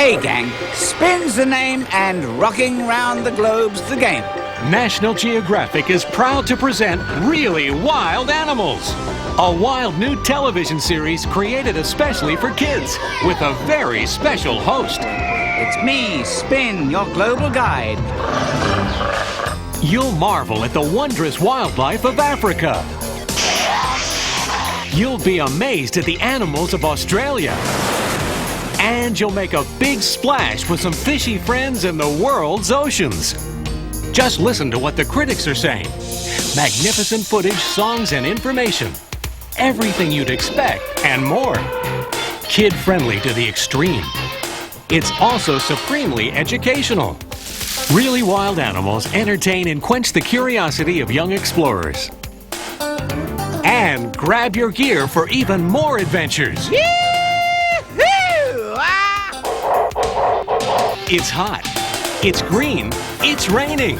Hey gang, Spin's the name and rocking round the globe's the game. National Geographic is proud to present Really Wild Animals, a wild new television series created especially for kids with a very special host. It's me, Spin, your global guide. You'll marvel at the wondrous wildlife of Africa. You'll be amazed at the animals of Australia. And you'll make a big splash with some fishy friends in the world's oceans. Just listen to what the critics are saying. Magnificent footage, songs, and information. Everything you'd expect and more. Kid-friendly to the extreme. It's also supremely educational. Really Wild Animals entertain and quench the curiosity of young explorers. And grab your gear for even more adventures. Yee-hoo! Ah! It's hot. It's green. It's raining.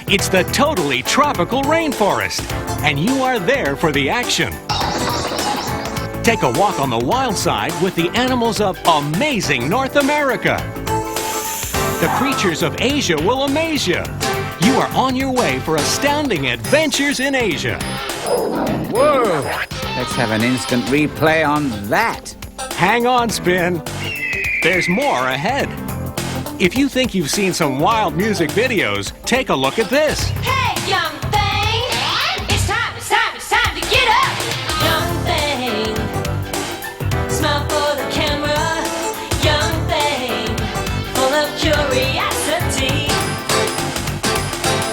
It's the totally tropical rainforest. And you are there for the action. Take a walk on the wild side with the animals of amazing North America. The creatures of Asia will amaze you. You are on your way for astounding adventures in Asia. Whoa! Let's have an instant replay on that. Hang on, Spin. There's more ahead. If you think you've seen some wild music videos, take a look at this. Hey, young thing! It's time to get up! Young thing, smile for the camera. Young thing, full of curiosity.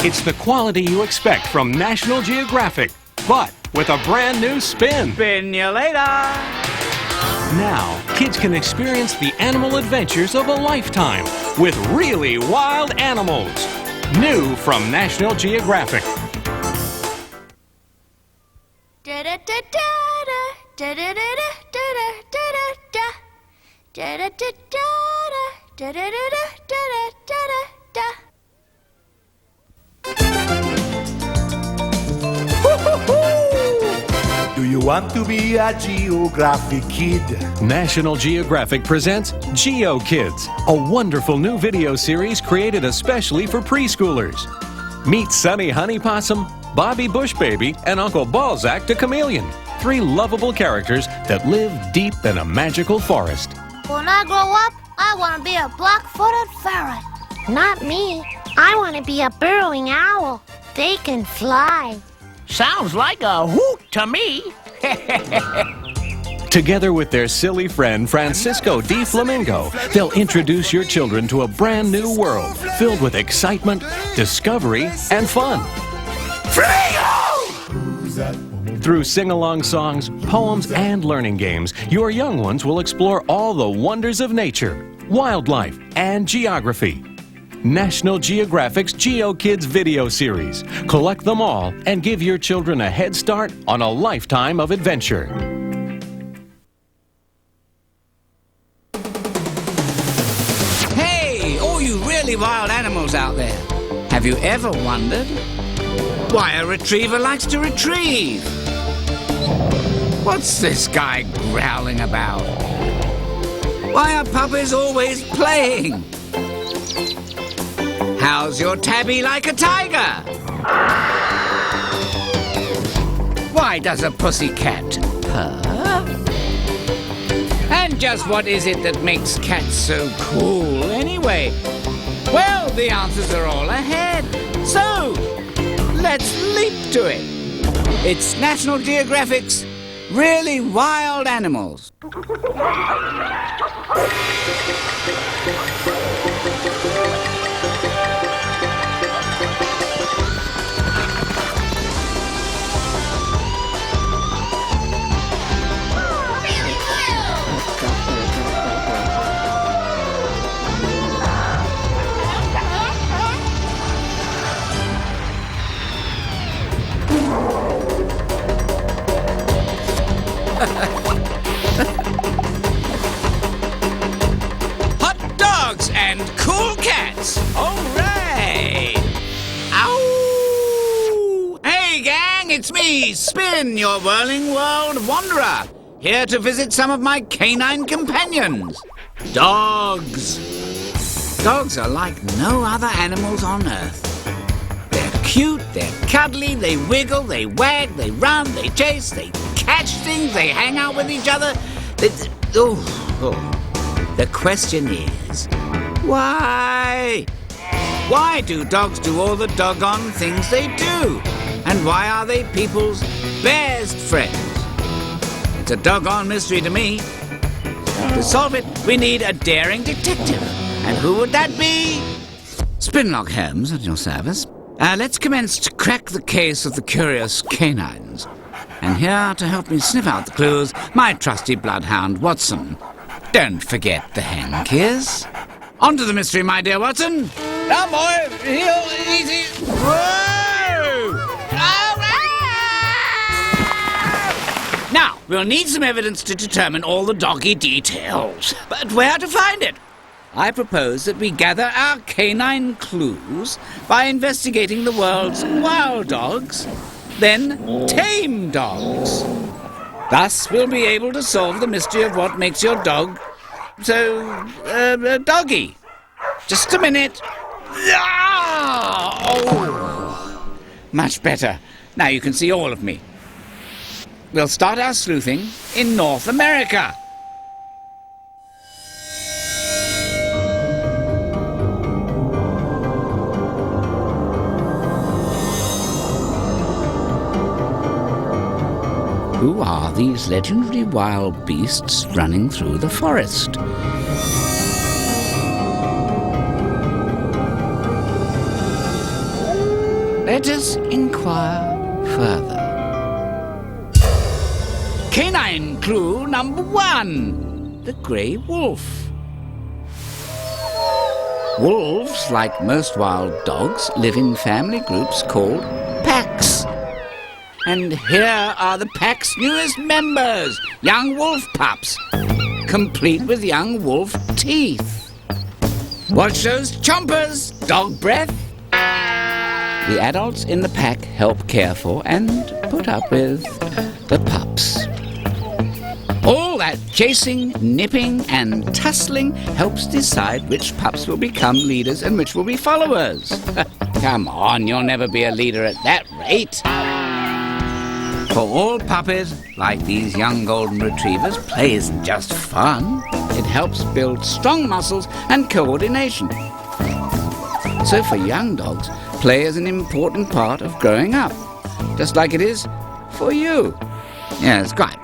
It's the quality you expect from National Geographic, but with a brand new spin. Spin you later. Now, kids can experience the animal adventures of a lifetime with Really Wild Animals. New from National Geographic. Do you want to be a geographic kid? National Geographic presents Geo Kids, a wonderful new video series created especially for preschoolers. Meet Sunny Honey Possum, Bobby Bush Baby, and Uncle Balzac the Chameleon, three lovable characters that live deep in a magical forest. When I grow up, I want to be a black-footed ferret. Not me. I want to be a burrowing owl. They can fly. Sounds like a hoot to me. Together with their silly friend Francisco D. Flamingo, they'll introduce your children to a brand new world filled with excitement, discovery, and fun. Through sing-along songs, poems, and learning games, your young ones will explore all the wonders of nature, wildlife, and geography. National Geographic's Geo Kids video series. Collect them all and give your children a head start on a lifetime of adventure. Hey, all you really wild animals out there. Have you ever wondered why a retriever likes to retrieve? What's this guy growling about? Why are puppies always playing? How's your tabby like a tiger? Why does a pussycat purr? And just what is it that makes cats so cool anyway? Well, the answers are all ahead. So, let's leap to it. It's National Geographic's Really Wild Animals. Hot dogs and cool cats! Hooray! Ow! Hey gang, it's me, Spin, your whirling world wanderer, here to visit some of my canine companions. Dogs. Dogs are like no other animals on earth. They're cute, they're cuddly, they wiggle, they wag, they run, they chase, they catch things, they hang out with each other. The question is, why? Why do dogs do all the doggone things they do? And why are they people's best friends? It's a doggone mystery to me. To solve it, we need a daring detective. And who would that be? Sprinlock Holmes at your service. Let's commence to crack the case of the curious canines. And here to help me sniff out the clues, my trusty bloodhound, Watson. Don't forget the hand kiss. On to the mystery, my dear Watson. Now, boy, heel, easy. Whoa! Now, we'll need some evidence to determine all the doggy details. But where to find it? I propose that we gather our canine clues by investigating the world's wild dogs, then tame dogs. Thus, we'll be able to solve the mystery of what makes your dog so, doggy. Just a minute. Oh, much better. Now you can see all of me. We'll start our sleuthing in North America. Who are these legendary wild beasts running through the forest? Let us inquire further. Canine clue number 1, the grey wolf. Wolves, like most wild dogs, live in family groups called packs. And here are the pack's newest members, young wolf pups, complete with young wolf teeth. Watch those chompers, dog breath. The adults in the pack help care for and put up with the pups. All that chasing, nipping, and tussling helps decide which pups will become leaders and which will be followers. Come on, you'll never be a leader at that rate. For all puppies, like these young golden retrievers, play isn't just fun. It helps build strong muscles and coordination. So for young dogs, play is an important part of growing up, just like it is for you. Yes, quite.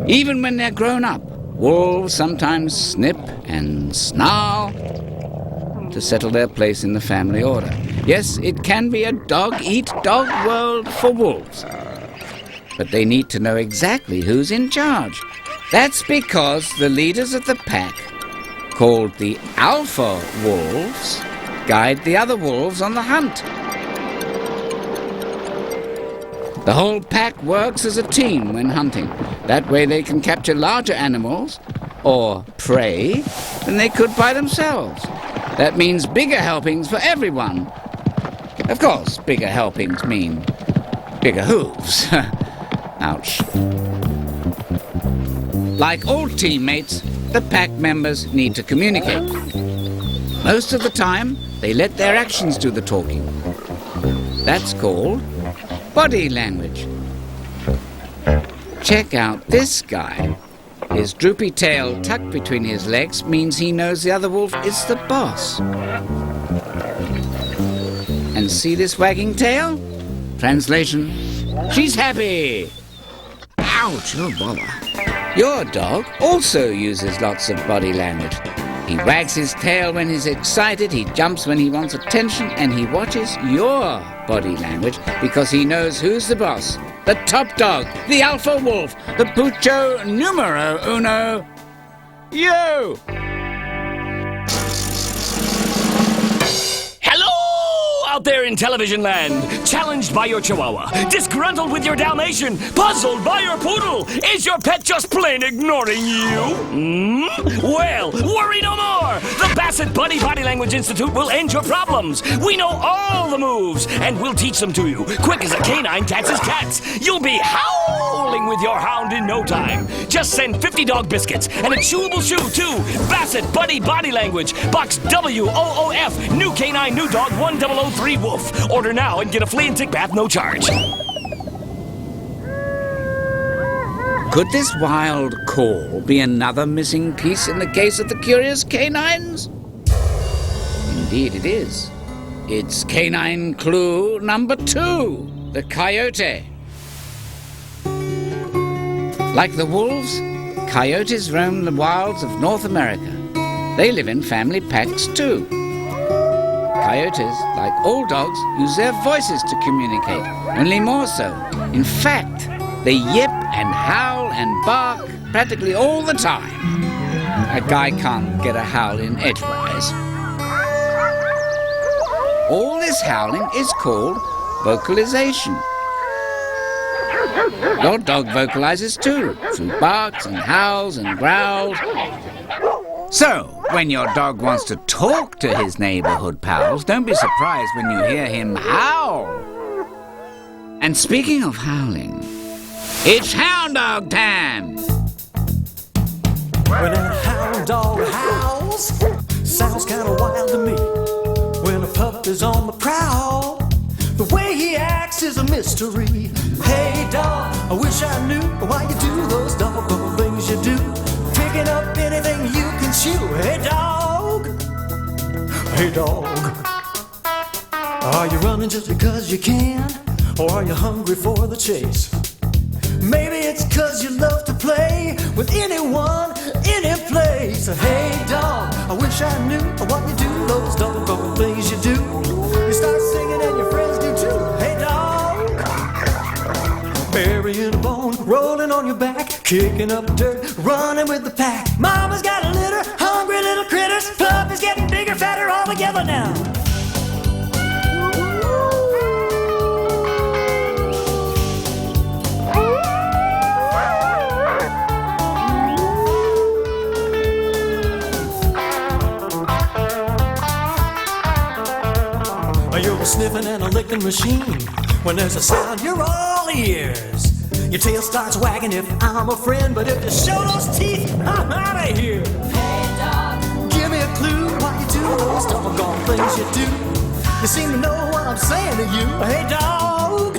Even when they're grown up, wolves sometimes snip and snarl to settle their place in the family order. Yes, it can be a dog-eat-dog world for wolves. But they need to know exactly who's in charge. That's because the leaders of the pack, called the alpha wolves, guide the other wolves on the hunt. The whole pack works as a team when hunting. That way they can capture larger animals, or prey, than they could by themselves. That means bigger helpings for everyone. Of course, bigger helpings mean bigger hooves. Ouch. Like all teammates, the pack members need to communicate. Most of the time, they let their actions do the talking. That's called body language. Check out this guy. His droopy tail tucked between his legs means he knows the other wolf is the boss. And see this wagging tail? Translation, she's happy. Ouch, oh bother. Your dog also uses lots of body language. He wags his tail when he's excited, he jumps when he wants attention, and he watches your body language because he knows who's the boss. The top dog, the alpha wolf, the pucho numero uno, you! Hello, out there in television land, challenged by your Chihuahua, disgruntled with your Dalmatian, puzzled by your Poodle? Is your pet just plain ignoring you? Well, worry no more! The Basset Buddy Body Language Institute will end your problems. We know all the moves, and we'll teach them to you, quick as a canine catches cats. You'll be howling with your hound in no time. Just send 50 dog biscuits and a chewable shoe to Basset Buddy Body Language, Box WOOF, New Canine New Dog 1003 Wolf. Order now and get a flea and tick bath, no charge. Could this wild call be another missing piece in the case of the curious canines? Indeed it is. It's canine clue number 2, the coyote. Like the wolves, coyotes roam the wilds of North America. They live in family packs too. Coyotes, like all dogs, use their voices to communicate, only more so. In fact, they yip and howl and bark practically all the time. A guy can't get a howl in edgewise. All this howling is called vocalization. Your dog vocalizes too, through barks and howls and growls. So, when your dog wants to talk to his neighborhood pals, don't be surprised when you hear him howl. And speaking of howling, it's hound dog time! When a hound dog howls, sounds kinda wild to me. When a pup is on the prowl, the way he acts is a mystery. Hey dog, I wish I knew why you do those doggone things you do. Picking up anything you can chew. Hey dog, hey dog. Are you running just because you can? Or are you hungry for the chase? Maybe it's 'cause you love to play with anyone, any place. Hey dog, I wish I knew what you do, those doggone things you do. You start singing and your friends do too. Hey dog, burying a bone, rolling on your back, kicking up dirt, running with the pack. Mama's got a litter, hungry little critters. Pup is getting bigger, fatter all together now. You're a sniffing and a licking machine. When there's a sound, you're all ears. Your tail starts wagging if I'm a friend, but if you show those teeth, I'm out of here. Hey dog, give me a clue why you do those doggone things you do. You seem to know what I'm saying to you. Hey dog,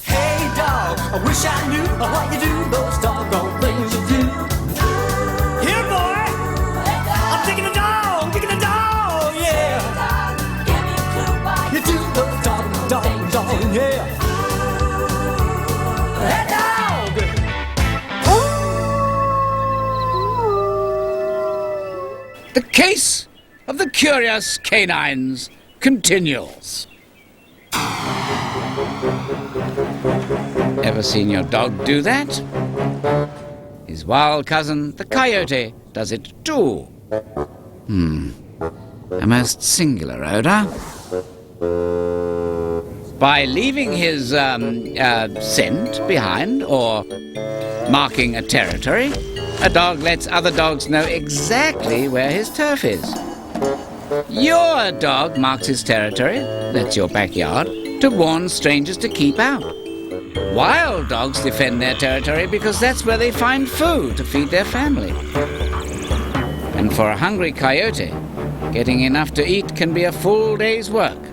hey dog, I wish I knew why you do those doggone things you do. Here boy, I'm taking a dog, taking a dog, yeah. You do those dog, yeah. Hey dog! The case of the curious canines continues. Ever seen your dog do that? His wild cousin, the coyote, does it too. A most singular odor. By leaving his scent behind or marking a territory, a dog lets other dogs know exactly where his turf is. Your dog marks his territory, that's your backyard, to warn strangers to keep out. Wild dogs defend their territory because that's where they find food to feed their family. And for a hungry coyote, getting enough to eat can be a full day's work.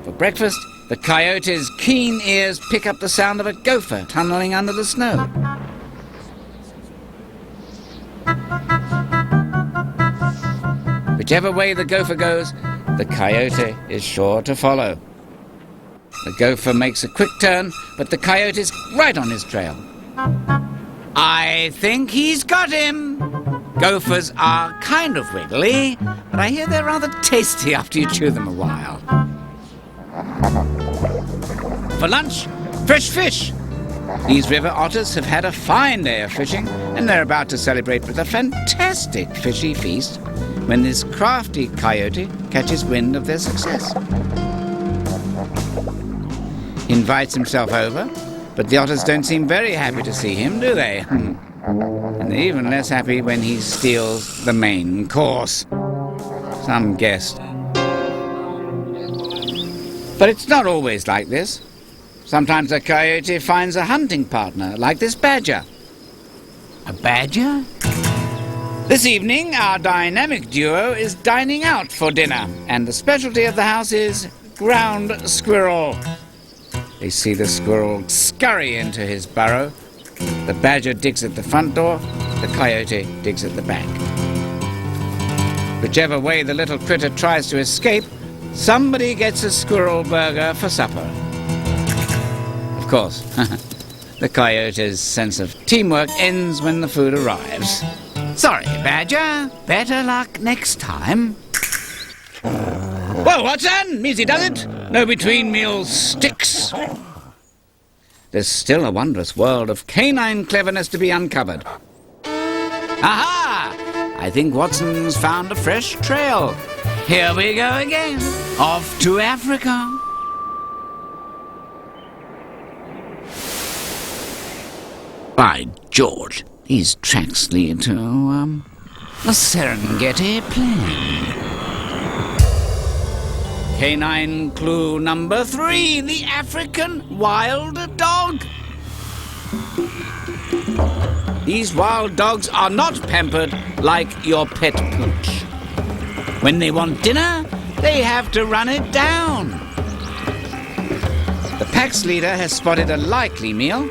For breakfast, the coyote's keen ears pick up the sound of a gopher tunneling under the snow. Whichever way the gopher goes, the coyote is sure to follow. The gopher makes a quick turn, but the coyote's right on his trail. I think he's got him. Gophers are kind of wiggly, but I hear they're rather tasty after you chew them a while. For lunch, fresh fish. These river otters have had a fine day of fishing, and they're about to celebrate with a fantastic fishy feast when this crafty coyote catches wind of their success. invites himself over, but the otters don't seem very happy to see him, do they? And they're even less happy when he steals the main course. Some guest. But it's not always like this. Sometimes a coyote finds a hunting partner, like this badger. A badger? This evening, our dynamic duo is dining out for dinner, and the specialty of the house is ground squirrel. They see the squirrel scurry into his burrow. The badger digs at the front door, the coyote digs at the back. Whichever way the little critter tries to escape, somebody gets a squirrel burger for supper. Of course, the coyote's sense of teamwork ends when the food arrives. Sorry, badger. Better luck next time. Well, Watson, easy does it. No between meal sticks. There's still a wondrous world of canine cleverness to be uncovered. Aha! I think Watson's found a fresh trail. Here we go again. Off to Africa. By George, these tracks lead to, the Serengeti Plain. Canine clue number 3, the African wild dog. These wild dogs are not pampered like your pet pooch. When they want dinner, they have to run it down. The pack's leader has spotted a likely meal,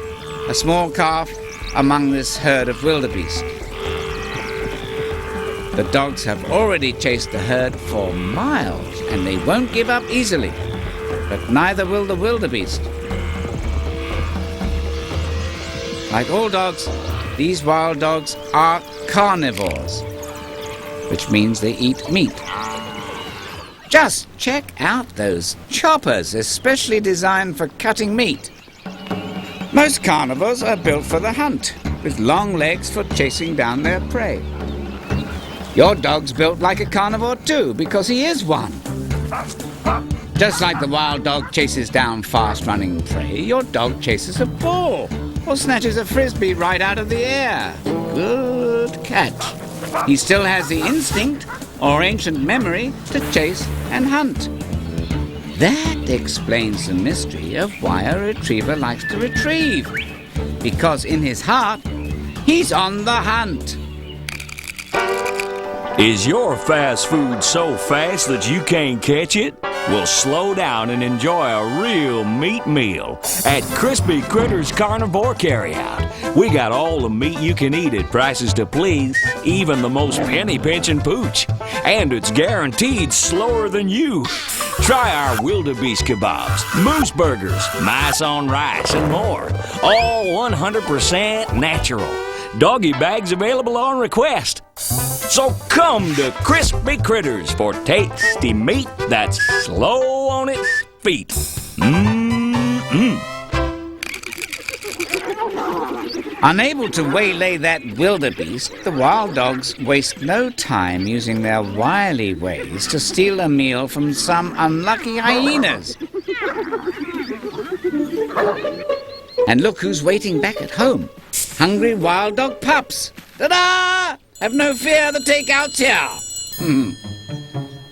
a small calf among this herd of wildebeest. The dogs have already chased the herd for miles, and they won't give up easily. But neither will the wildebeest. Like all dogs, these wild dogs are carnivores, which means they eat meat. Just check out those choppers, especially designed for cutting meat. Most carnivores are built for the hunt, with long legs for chasing down their prey. Your dog's built like a carnivore too, because he is one. Just like the wild dog chases down fast-running prey, your dog chases a ball or snatches a frisbee right out of the air. Good catch. He still has the instinct or ancient memory to chase and hunt. That explains the mystery of why a retriever likes to retrieve. Because in his heart, he's on the hunt. Is your fast food so fast that you can't catch it? Well, slow down and enjoy a real meat meal at Crispy Critters Carnivore Carryout. We got all the meat you can eat at prices to please, even the most penny-pinching pooch. And it's guaranteed slower than you. Try our wildebeest kebabs, moose burgers, mice on rice, and more. All 100% natural. Doggy bags available on request. So come to Crispy Critters for tasty meat that's slow on its feet. Unable to waylay that wildebeest, the wild dogs waste no time using their wily ways to steal a meal from some unlucky hyenas. And look who's waiting back at home. Hungry wild dog pups. Ta-da! Have no fear, the takeout's here.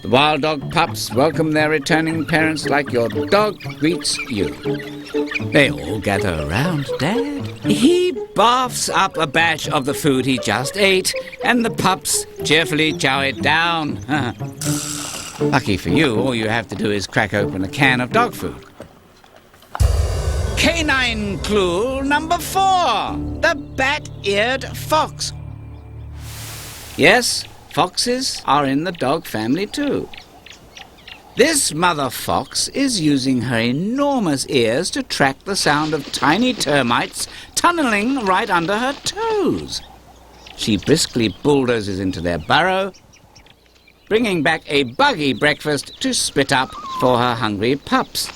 The wild dog pups welcome their returning parents like your dog greets you. They all gather around Dad. He barfs up a batch of the food he just ate, and the pups cheerfully chow it down. Lucky for you, all you have to do is crack open a can of dog food. Canine clue number 4, the bat-eared fox. Yes, foxes are in the dog family too. This mother fox is using her enormous ears to track the sound of tiny termites tunneling right under her toes. She briskly bulldozes into their burrow, bringing back a buggy breakfast to spit up for her hungry pups.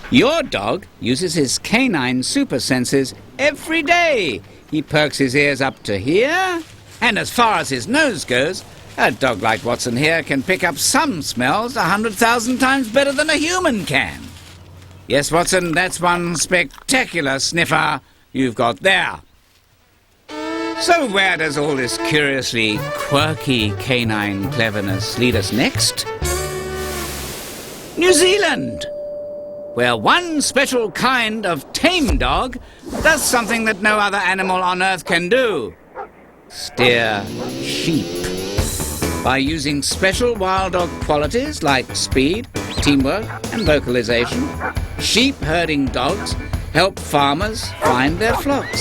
Your dog uses his canine super senses every day. He perks his ears up to here, and as far as his nose goes, a dog like Watson here can pick up some smells 100,000 times better than a human can. Yes, Watson, that's one spectacular sniffer you've got there. So where does all this curiously quirky canine cleverness lead us next? New Zealand, where one special kind of tame dog does something that no other animal on Earth can do. Steer sheep. By using special wild dog qualities like speed, teamwork and vocalization, sheep herding dogs help farmers find their flocks.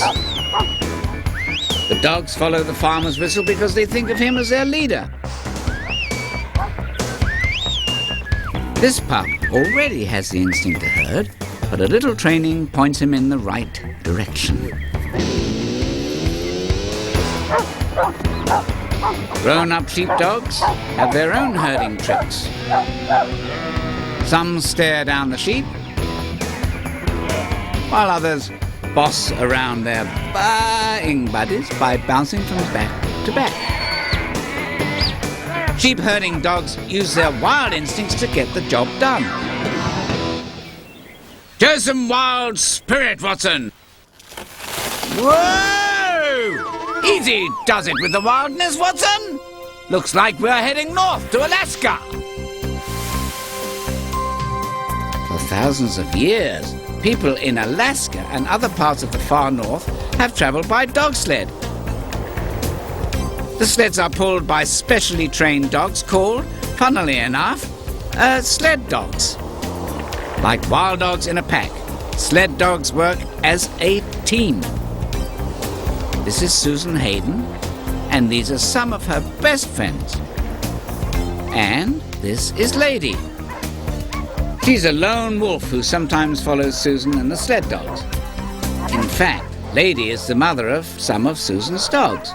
The dogs follow the farmer's whistle because they think of him as their leader. This pup already has the instinct to herd, but a little training points him in the right direction. Grown-up sheepdogs have their own herding tricks. Some stare down the sheep, while others boss around their baying buddies by bouncing from back to back. Sheep herding dogs use their wild instincts to get the job done. Show some wild spirit, Watson! Whoa! Easy does it with the wildness, Watson! Looks like we're heading north to Alaska. For thousands of years, people in Alaska and other parts of the far north have traveled by dog sled. The sleds are pulled by specially trained dogs called, funnily enough, sled dogs. Like wild dogs in a pack, sled dogs work as a team. This is Susan Hayden, and these are some of her best friends. And this is Lady. She's a lone wolf who sometimes follows Susan and the sled dogs. In fact, Lady is the mother of some of Susan's dogs.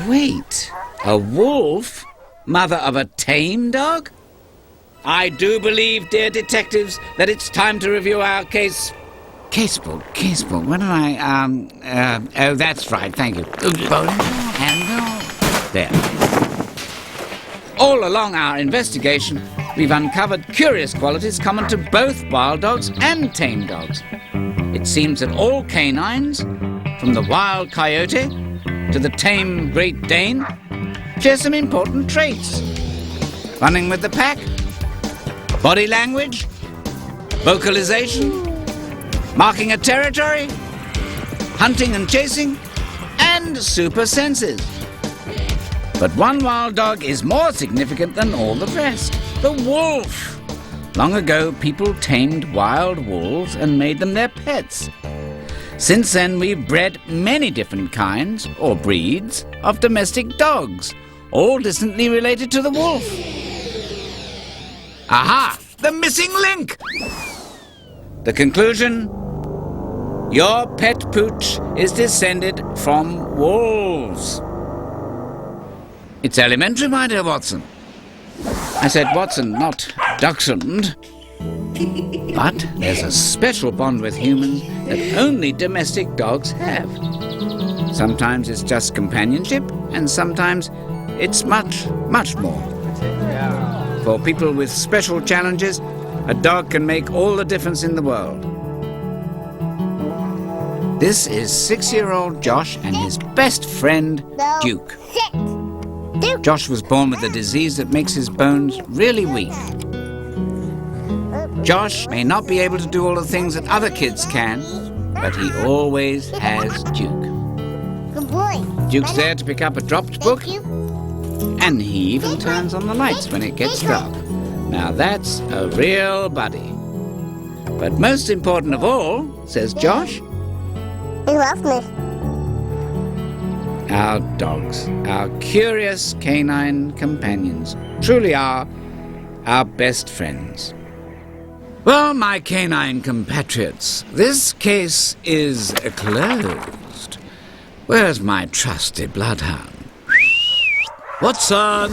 Wait, a wolf? Mother of a tame dog? I do believe, dear detectives, that it's time to review our casebook. What did I, oh, that's right, thank you. There. All along our investigation, we've uncovered curious qualities common to both wild dogs and tame dogs. It seems that all canines, from the wild coyote to the tame Great Dane, share some important traits. Running with the pack, body language, vocalization, marking a territory, hunting and chasing, and super senses. But one wild dog is more significant than all the rest, the wolf. Long ago, people tamed wild wolves and made them their pets. Since then, we've bred many different kinds, or breeds, of domestic dogs, all distantly related to the wolf. Aha! The missing link! The conclusion? Your pet pooch is descended from wolves. It's elementary, my dear Watson. I said Watson, not Dachshund. But there's a special bond with humans that only domestic dogs have. Sometimes it's just companionship, and sometimes it's much, much more. For people with special challenges, a dog can make all the difference in the world. This is 6-year-old Josh and his best friend, Duke. Josh was born with a disease that makes his bones really weak. Josh may not be able to do all the things that other kids can, but he always has Duke. Good boy. Duke's there to pick up a dropped book, Thank you. and he even turns on the lights when it gets dark. Now that's a real buddy. But most important of all, says Josh, He loves me. our dogs, our curious canine companions, truly are our best friends. Well, my canine compatriots, this case is closed. Where's my trusty bloodhound? Watson!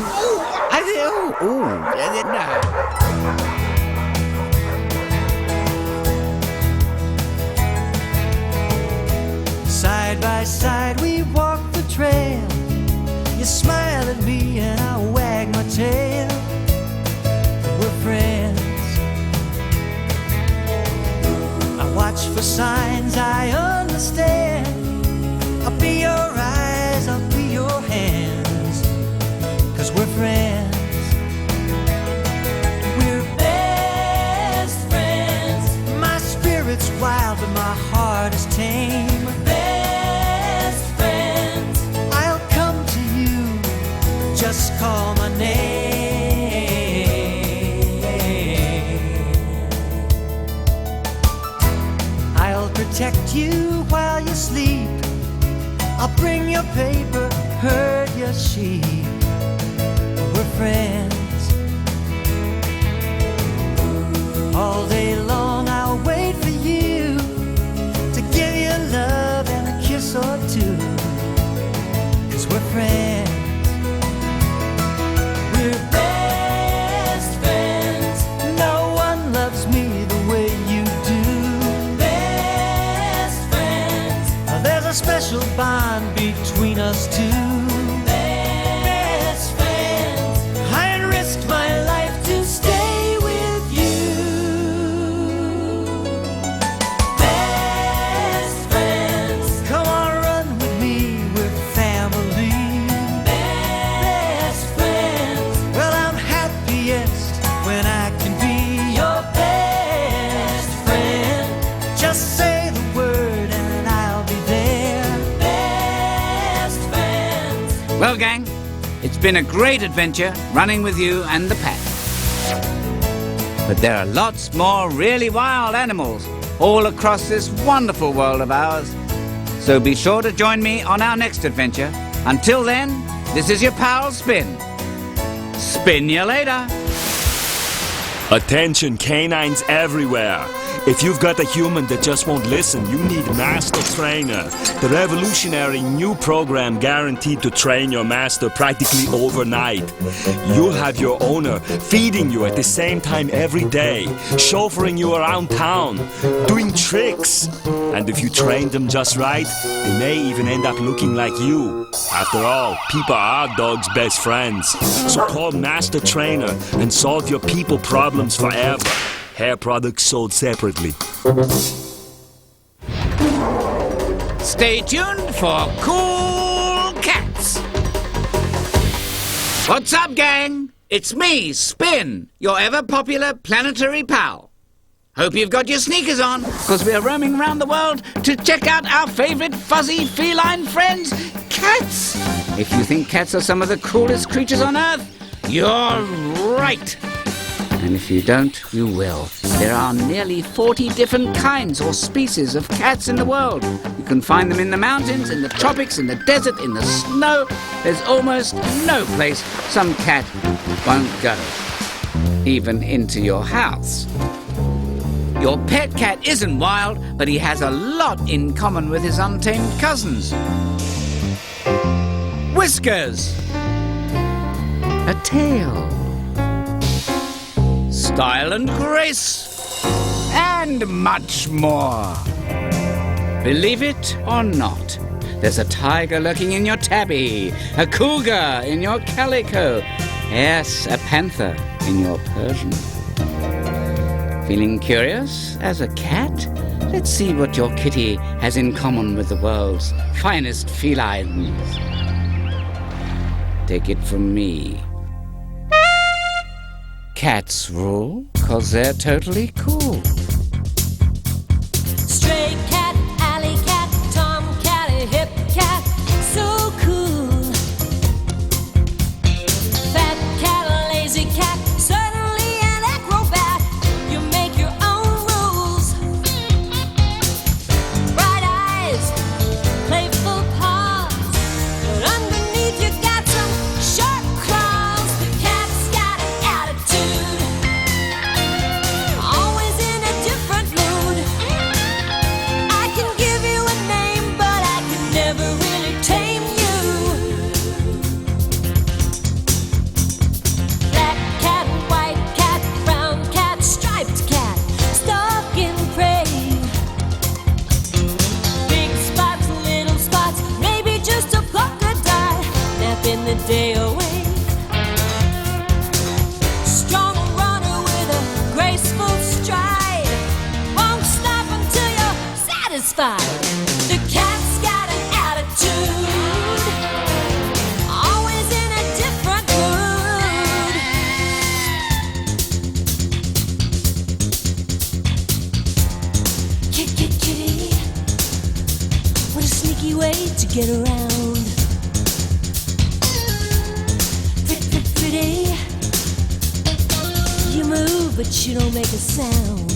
Side by side we walk the trail. You smile at me and I wag my tail. We're friends. the signs I understand. I'll be your eyes, I'll be your hands, 'cause we're friends. We're best friends. My spirit's wild but my heart is tame. We're best friends. I'll come to you, just call my name. I'll protect you while you sleep. I'll bring your paper, herd your sheep. We're friends. All day long I'll wait for you to give you love and a kiss or two, 'cause we're friends. We're best friends. No one loves me the way you do. Best friends. There's a special bond between us two. Best friends. I'd risk my life to stay with you. Best friends. Come on, run with me, we're family. Best friends. Well, I'm happiest when I can be your best friend. Just say the word and I'll be there. Best friends. Well, gang, it's been a great adventure running with you and the pack. But there are lots more really wild animals all across this wonderful world of ours. So be sure to join me on our next adventure. Until then, this is your pal Spin. Spin you later. Attention canines everywhere. If you've got a human that just won't listen, you need Master Trainer, the revolutionary new program guaranteed to train your master practically overnight. You'll have your owner feeding you at the same time every day, chauffeuring you around town, doing tricks. And if you train them just right, they may even end up looking like you. After all, people are dogs' best friends. So call Master Trainer and solve your people problems forever. Hair products sold separately. Stay tuned for Cool Cats. What's up, gang? It's me, Spin, your ever-popular planetary pal. Hope you've got your sneakers on, because we're roaming around the world to check out our favorite fuzzy feline friends, cats. If you think cats are some of the coolest creatures on Earth, you're right. And if you don't, you will. There are nearly 40 different kinds or species of cats in the world. You can find them in the mountains, in the tropics, in the desert, in the snow. There's almost no place some cat won't go, even into your house. Your pet cat isn't wild, but he has a lot in common with his untamed cousins. Whiskers, a tail, style and grace, and much more. Believe it or not, there's a tiger lurking in your tabby, a cougar in your calico, yes, a panther in your Persian. Feeling curious as a cat? Let's see what your kitty has in common with the world's finest felines. Take it from me. Cats rule, 'cause they're totally cool. Stray cat, alley cat, tom cat, hip cat, so cool. Fat cat, lazy cat, certainly an acrobat. You make your own rules. Bright eyes, playful paws, but underneath you got some sharp claws. The cat's got an attitude, always in a satisfied. The cat's got an attitude, always in a different mood. Kitty, what a sneaky way to get around. Pretty, you move but you don't make a sound.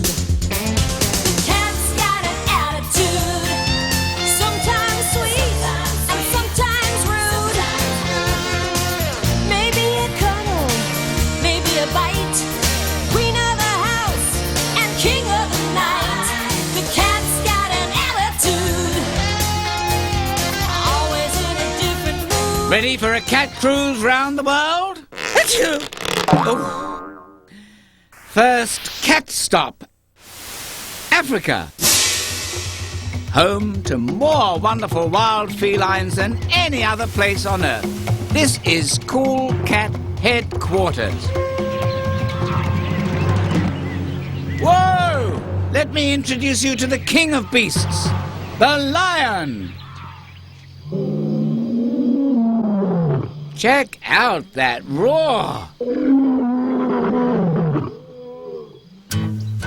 Cat's got an attitude, sometimes sweet and sometimes rude. Maybe a cuddle, maybe a bite. Queen of the house and king of the night. The cat's got an attitude, always in a different mood. Ready for a cat cruise round the world? Achoo! Oh. First cat stop. Africa. Home to more wonderful wild felines than any other place on Earth. This is Cool Cat Headquarters. Whoa! Let me introduce you to the king of beasts, the lion. Check out that roar.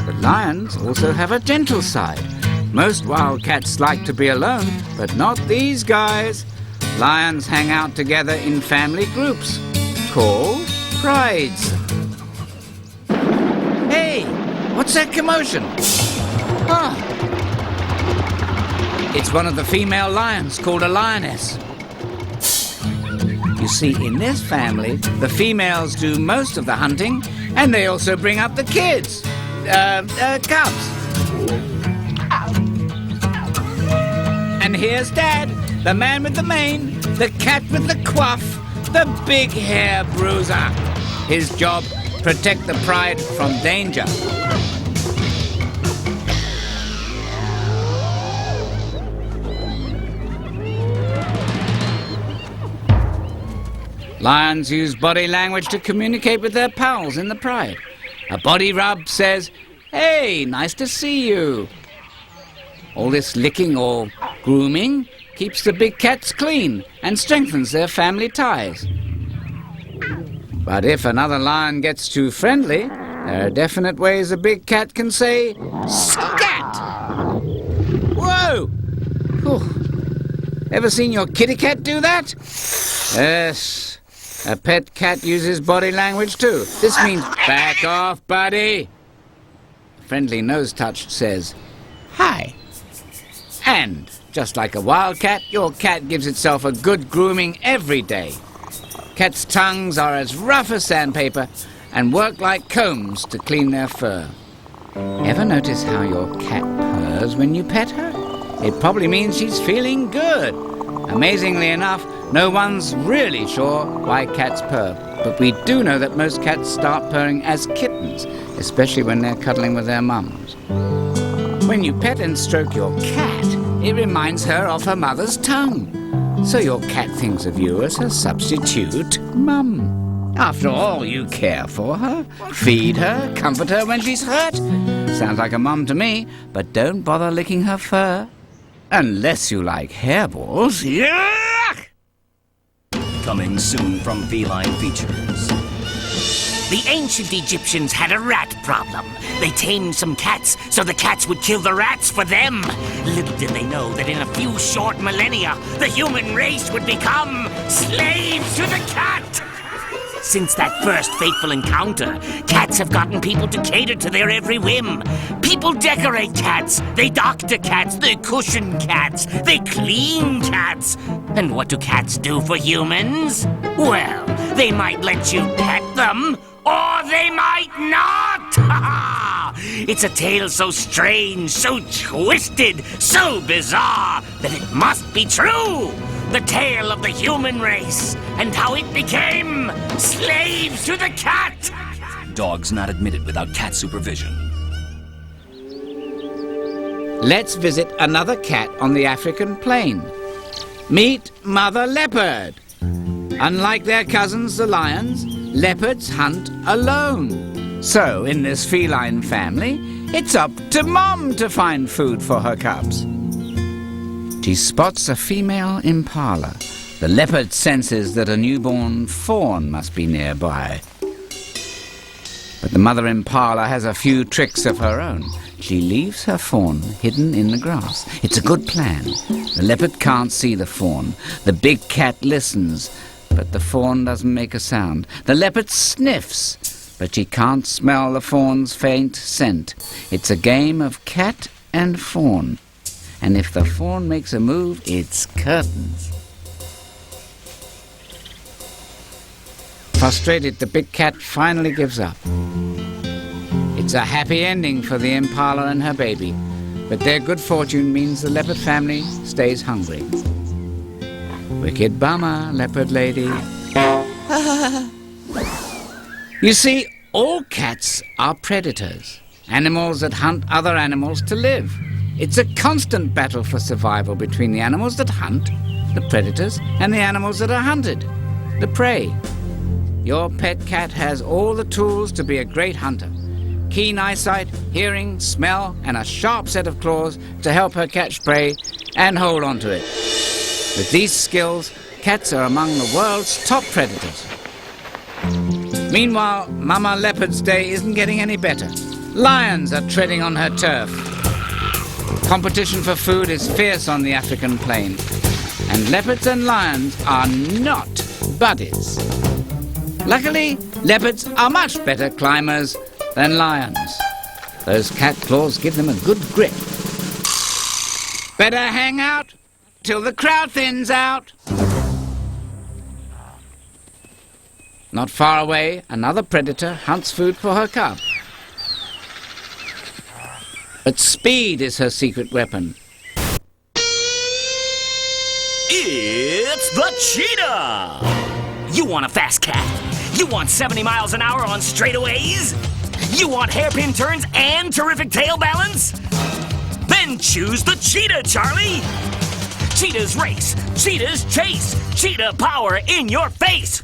The lions also have a gentle side. Most wild cats like to be alone, but not these guys. Lions hang out together in family groups called prides. Hey, what's that commotion? Ah, it's one of the female lions called a lioness. You see, in this family, the females do most of the hunting, and they also bring up the kids. Cubs. And here's Dad, the man with the mane, the cat with the quaff, the big hair bruiser. His job, protect the pride from danger. Lions use body language to communicate with their pals in the pride. A body rub says, "Hey, nice to see you." All this licking or grooming keeps the big cats clean and strengthens their family ties. But if another lion gets too friendly, there are definite ways a big cat can say, "Scat!" Whoa! Whew. Ever seen your kitty cat do that? Yes. A pet cat uses body language too. This means, "Back off, buddy." A friendly nose touch says, "Hi." And, just like a wild cat, your cat gives itself a good grooming every day. Cats' tongues are as rough as sandpaper and work like combs to clean their fur. Ever notice how your cat purrs when you pet her? It probably means she's feeling good. Amazingly enough, no one's really sure why cats purr, but we do know that most cats start purring as kittens, especially when they're cuddling with their mums. When you pet and stroke your cat, it reminds her of her mother's tongue. So your cat thinks of you as her substitute mum. After all, you care for her, feed her, comfort her when she's hurt. Sounds like a mum to me, but don't bother licking her fur. Unless you like hairballs. Yuck! Coming soon from Feline Features. The ancient Egyptians had a rat problem. They tamed some cats so the cats would kill the rats for them. Little did they know that in a few short millennia, the human race would become slaves to the cat. Since that first fateful encounter, cats have gotten people to cater to their every whim. People decorate cats, they doctor cats, they cushion cats, they clean cats. And what do cats do for humans? Well, they might let you pet them, or they might not! It's a tale so strange, so twisted, so bizarre, that it must be true! The tale of the human race, and how it became slaves to the cat! Dogs not admitted without cat supervision. Let's visit another cat on the African plain. Meet Mother Leopard. Unlike their cousins, the lions, leopards hunt alone. So, in this feline family, it's up to Mom to find food for her cubs. She spots a female impala. The leopard senses that a newborn fawn must be nearby. But the mother impala has a few tricks of her own. She leaves her fawn hidden in the grass. It's a good plan. The leopard can't see the fawn. The big cat listens, but the fawn doesn't make a sound. The leopard sniffs, but she can't smell the fawn's faint scent. It's a game of cat and fawn. And if the fawn makes a move, it's curtains. Frustrated, the big cat finally gives up. It's a happy ending for the impala and her baby, but their good fortune means the leopard family stays hungry. Wicked bummer, leopard lady. You see, all cats are predators, animals that hunt other animals to live. It's a constant battle for survival between the animals that hunt, the predators, and the animals that are hunted, the prey. Your pet cat has all the tools to be a great hunter. Keen eyesight, hearing, smell, and a sharp set of claws to help her catch prey and hold on to it. With these skills, cats are among the world's top predators. Meanwhile, Mama Leopard's day isn't getting any better. Lions are treading on her turf. Competition for food is fierce on the African plain, and leopards and lions are not buddies. Luckily, leopards are much better climbers than lions. Those cat claws give them a good grip. Better hang out till the crowd thins out. Not far away, another predator hunts food for her cub. But speed is her secret weapon. It's the cheetah! You want a fast cat? You want 70 miles an hour on straightaways? You want hairpin turns and terrific tail balance? Then choose the cheetah, Charlie! Cheetahs race, cheetahs chase, cheetah power in your face!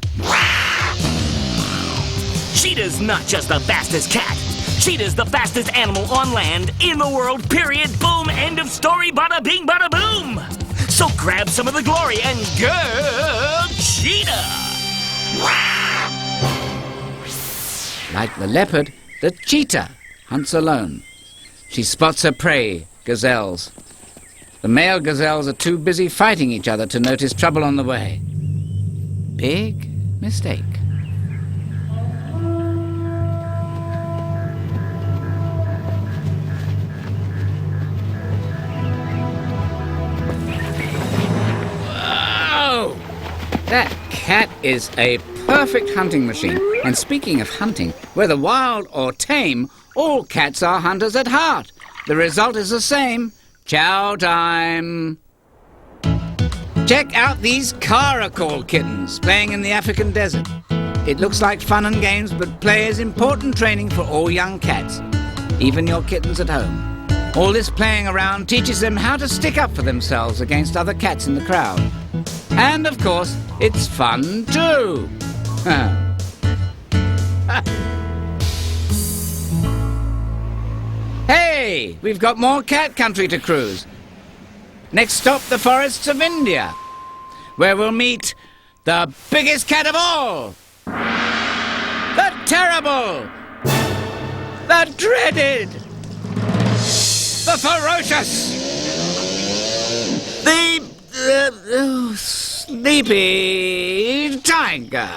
Cheetah's not just the fastest cat. Cheetah's the fastest animal on land in the world, period. Boom, end of story, bada bing, bada boom! So grab some of the glory and go cheetah! Like the leopard, the cheetah hunts alone. She spots her prey, gazelles. The male gazelles are too busy fighting each other to notice trouble on the way. Big mistake. Whoa! That cat is a perfect hunting machine. And speaking of hunting, whether wild or tame, all cats are hunters at heart. The result is the same. Chow time. Check out these caracal kittens playing in the African desert. It looks like fun and games, but play is important training for all young cats, even your kittens at home. All this playing around teaches them how to stick up for themselves against other cats in the crowd. And of course, it's fun too. Hey, we've got more cat country to cruise. Next stop, the forests of India, where we'll meet the biggest cat of all. The terrible, the dreaded, the ferocious, the sleepy tiger.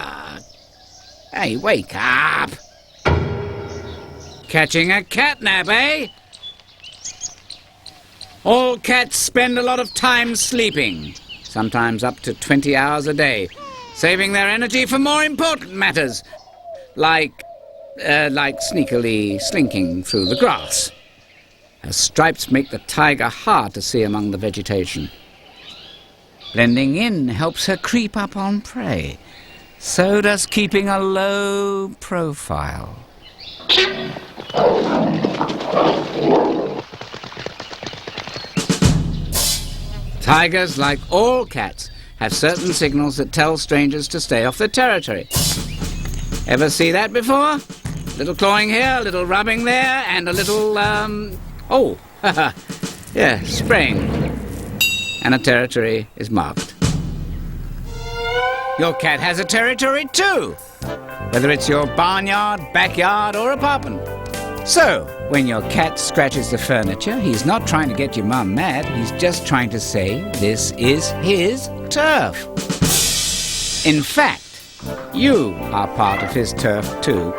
Hey, wake up. Catching a catnap, eh? All cats spend a lot of time sleeping, sometimes up to 20 hours a day, saving their energy for more important matters, like sneakily slinking through the grass. Her stripes make the tiger hard to see among the vegetation. Blending in helps her creep up on prey. So does keeping a low profile. Tigers, like all cats, have certain signals that tell strangers to stay off their territory. Ever see that before? Little clawing here, a little rubbing there, and a little, yeah, spraying. and a territory is marked. Your cat has a territory too, whether it's your barnyard, backyard, or apartment. So, when your cat scratches the furniture, he's not trying to get your mum mad, he's just trying to say this is his turf. In fact, you are part of his turf too.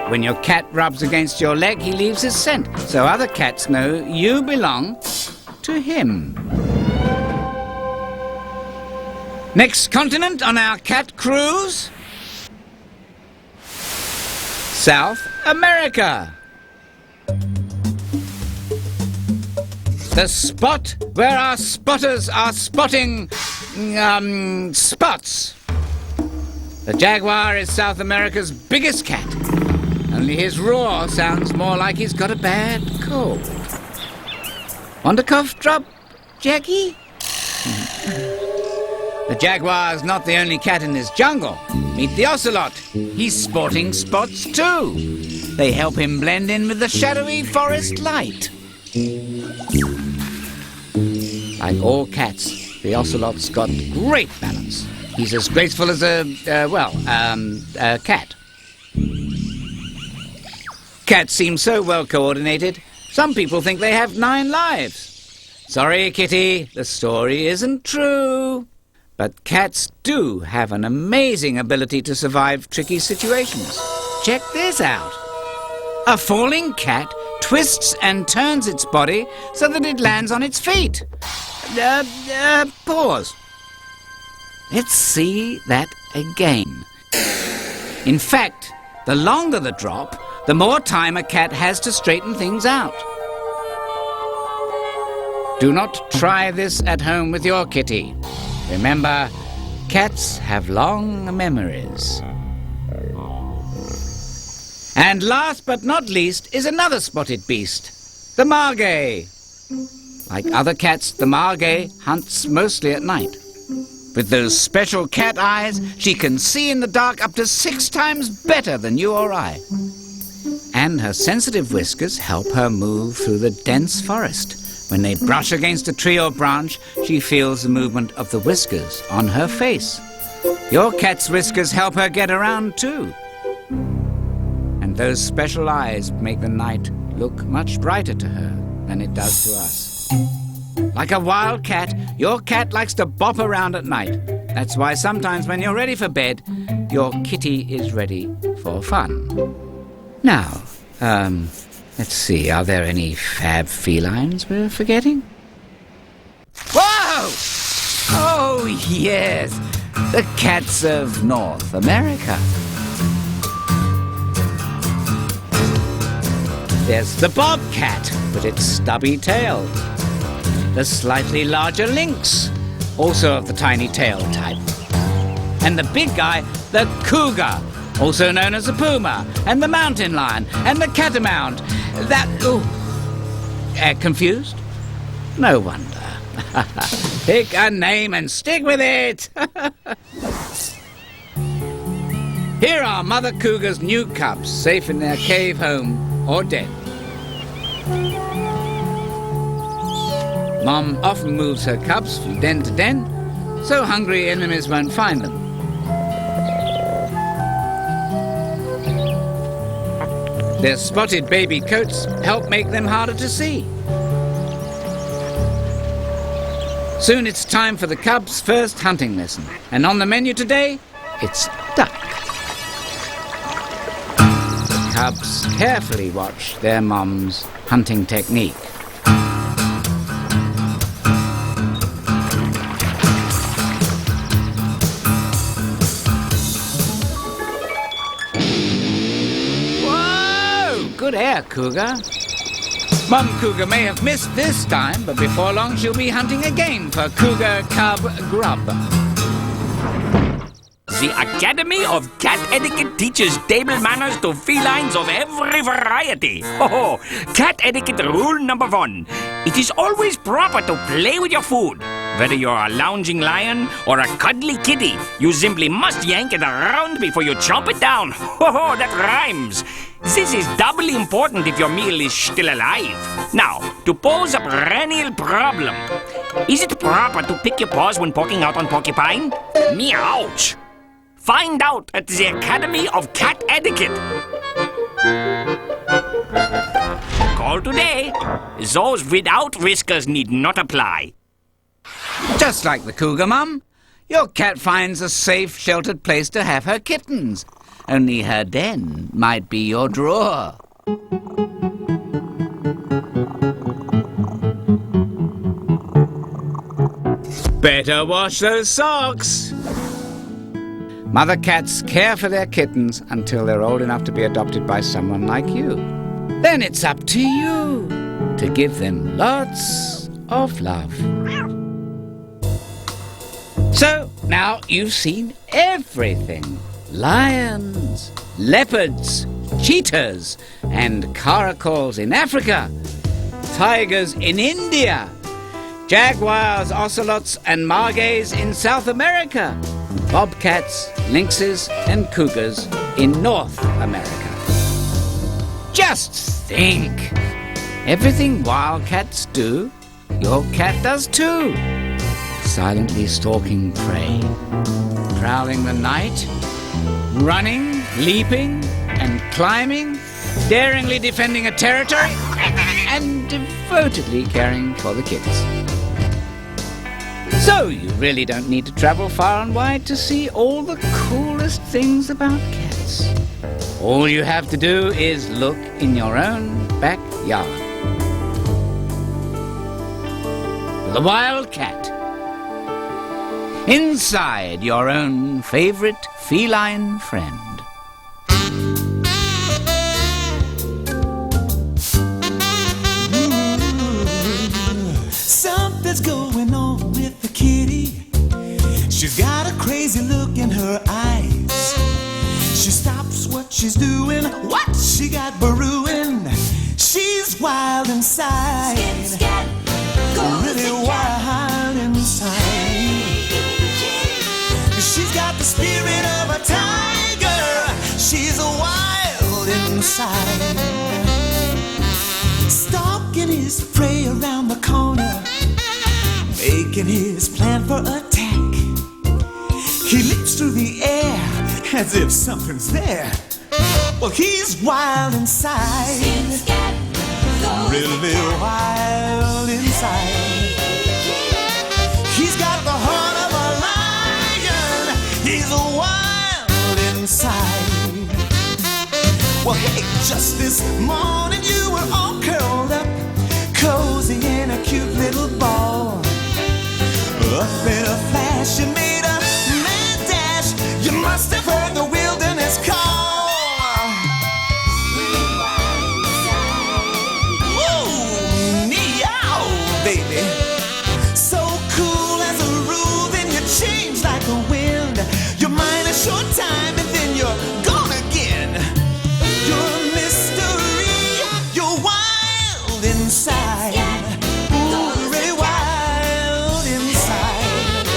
When your cat rubs against your leg, he leaves his scent, so other cats know you belong to him. Next continent on our cat cruise? South America. The spot where our spotters are spotting, spots. The jaguar is South America's biggest cat. Only his roar sounds more like he's got a bad cold. Want a cough drop, Jackie? The jaguar's not the only cat in this jungle. Meet the ocelot. He's sporting spots too. They help him blend in with the shadowy forest light. Like all cats, the ocelot's got great balance. He's as graceful as a cat. Cats seem so well coordinated, some people think they have 9 lives. Sorry, Kitty, the story isn't true. But cats do have an amazing ability to survive tricky situations. Check this out. A falling cat twists and turns its body so that it lands on its feet. Pause. Let's see that again. In fact, the longer the drop, the more time a cat has to straighten things out. Do not try this at home with your kitty. Remember, cats have long memories. And last but not least is another spotted beast, the margay. Like other cats, the margay hunts mostly at night. With those special cat eyes, she can see in the dark up to 6 times better than you or I. And her sensitive whiskers help her move through the dense forest. When they brush against a tree or branch, she feels the movement of the whiskers on her face. Your cat's whiskers help her get around too. And those special eyes make the night look much brighter to her than it does to us. Like a wild cat, your cat likes to bop around at night. That's why sometimes when you're ready for bed, your kitty is ready for fun. Now, let's see, are there any fab felines we're forgetting? Whoa! Oh, yes, the cats of North America. There's the bobcat with its stubby tail. The slightly larger lynx, also of the tiny tail type. And the big guy, the cougar, also known as the puma, and the mountain lion, and the catamount. Confused? No wonder. Pick a name and stick with it. Here are Mother Cougar's new cubs, safe in their cave home or dead. Mom often moves her cubs from den to den, so hungry enemies won't find them. Their spotted baby coats help make them harder to see. Soon it's time for the cubs' first hunting lesson. And on the menu today, it's duck. The cubs carefully watch their mom's hunting technique. Good air, Cougar. Mom Cougar may have missed this time, but before long she'll be hunting again for cougar cub grub. The Academy of Cat Etiquette teaches table manners to felines of every variety. Oh, cat etiquette rule number 1. It is always proper to play with your food. Whether you're a lounging lion or a cuddly kitty, you simply must yank it around before you chomp it down. Oh, that rhymes. This is doubly important if your meal is still alive. Now, to pose a perennial problem, Is it proper to pick your paws when poking out on Porcupine? Meouch! Find out at the Academy of Cat Etiquette. Call today. Those without whiskers need not apply. Just like the cougar, Mum. Your cat finds a safe, sheltered place to have her kittens. Only her den might be your drawer. Better wash those socks. Mother cats care for their kittens until they're old enough to be adopted by someone like you. Then it's up to you to give them lots of love. So, now you've seen everything. Lions, leopards, cheetahs, and caracals in Africa. Tigers in India. Jaguars, ocelots, and margays in South America. Bobcats, lynxes, and cougars in North America. Just think. Everything wildcats do, your cat does too. Silently stalking prey, prowling the night, running, leaping, and climbing, daringly defending a territory, and devotedly caring for the kids. So you really don't need to travel far and wide to see all the coolest things about cats. All you have to do is look in your own backyard. The wild cat. Inside your own favorite feline friend. Something's going on with the kitty. She's got a crazy look in her eyes. She stops what she's doing. What she got brewing? She's wild inside. Really wild inside. She's got the spirit of a tiger. She's wild inside. Stalking his prey around the corner, making his plan for attack. He leaps through the air as if something's there. Well, he's wild inside. Really wild inside. He's got the heart of a lion. He's wild inside. Well, hey, just this morning you were all curled up, cozy in a cute little ball. Up in a flash, you made a mad dash. You must have heard the wilderness call. Woo, meow, baby. So cool as a rule, then you change like a wind. Your mind a short time and then you're gone again. You're a mystery, you're wild inside. Ooh, really wild inside.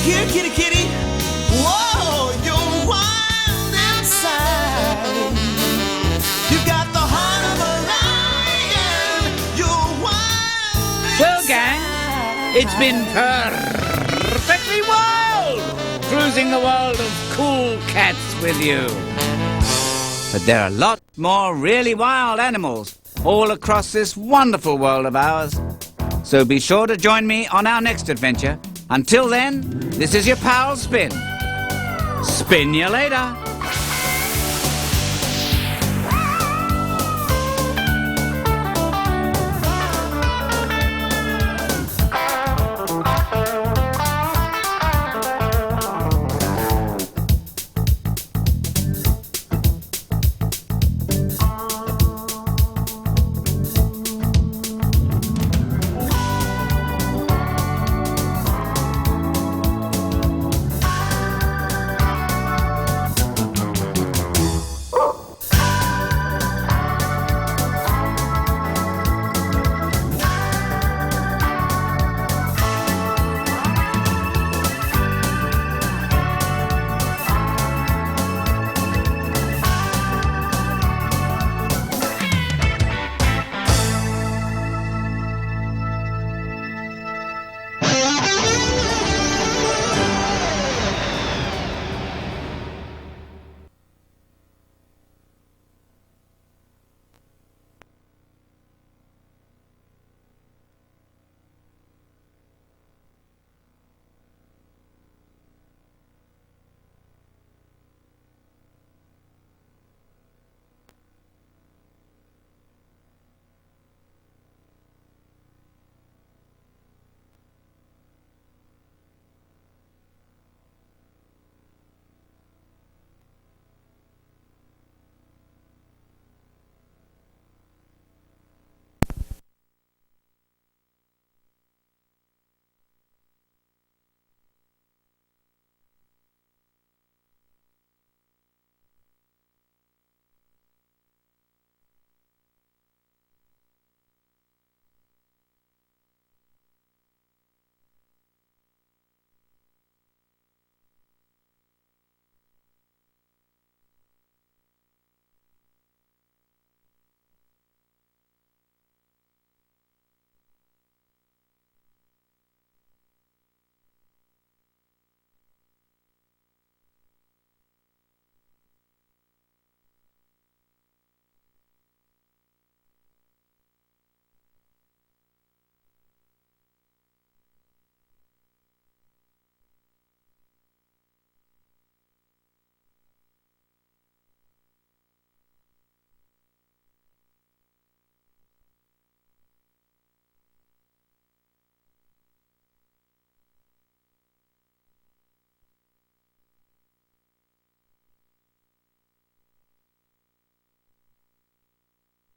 Here, kitty, kitty. Whoa, you're wild inside. You got the heart of a lion. You're wild Well, inside. gang, it's been perfectly wild cruising the world of cool cats with you. But there are a lot more really wild animals all across this wonderful world of ours. So be sure to join me on our next adventure. Until then, this is your pal Spin. Spin you later.